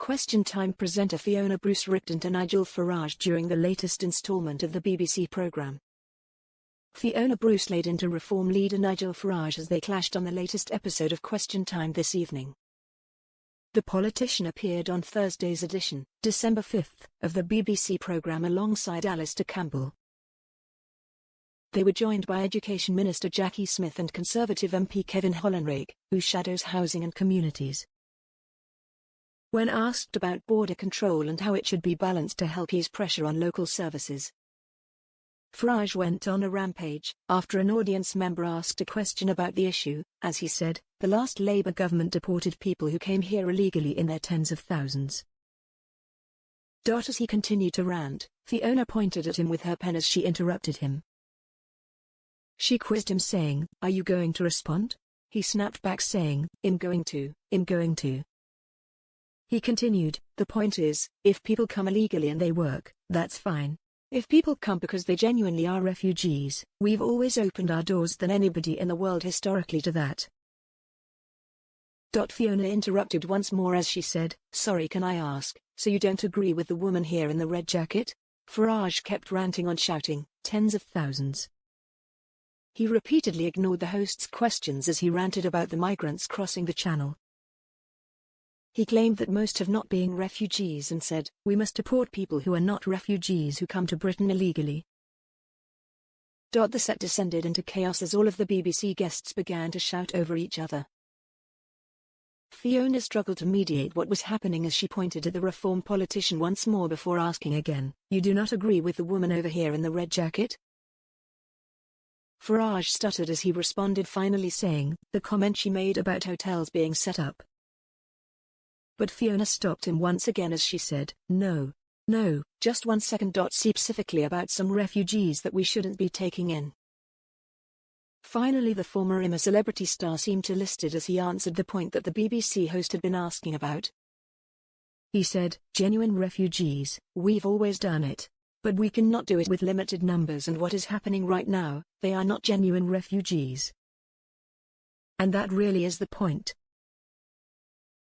Question Time presenter Fiona Bruce ripped into Nigel Farage during the latest instalment of the BBC programme. Fiona Bruce laid into Reform leader Nigel Farage as they clashed on the latest episode of Question Time this evening. The politician appeared on Thursday's edition, December 5, of the BBC programme alongside Alistair Campbell. They were joined by Education Minister Jackie Smith and Conservative MP Kevin Hollinrake, who shadows housing and communities. When asked about border control and how it should be balanced to help ease pressure on local services, Farage went on a rampage after an audience member asked a question about the issue, as he said, the last Labour government deported people who came here illegally in their tens of thousands. As he continued to rant, Fiona pointed at him with her pen as she interrupted him. She quizzed him saying, "Are you going to respond?" He snapped back saying, I'm going to. He continued, "The point is, if people come illegally and they work, that's fine. If people come because they genuinely are refugees, we've always opened our doors than anybody in the world historically to that." Fiona interrupted once more as she said, "Sorry, can I ask, so you don't agree with the woman here in the red jacket?" Farage kept ranting on, shouting, "Tens of thousands." He repeatedly ignored the host's questions as he ranted about the migrants crossing the channel. He claimed that most have not been refugees and said, "We must deport people who are not refugees who come to Britain illegally." The set descended into chaos as all of the BBC guests began to shout over each other. Fiona struggled to mediate what was happening as she pointed at the Reform politician once more before asking again, "You do not agree with the woman over here in the red jacket?" Farage stuttered as he responded, finally saying, "The comment she made about hotels being set up." But Fiona stopped him once again as she said, No, just 1 second. Specifically about some refugees that we shouldn't be taking in." Finally, the former IMA celebrity star seemed to listed as he answered the point that the BBC host had been asking about. He said, "Genuine refugees, we've always done it. But we cannot do it with limited numbers, and what is happening right now, they are not genuine refugees. And that really is the point."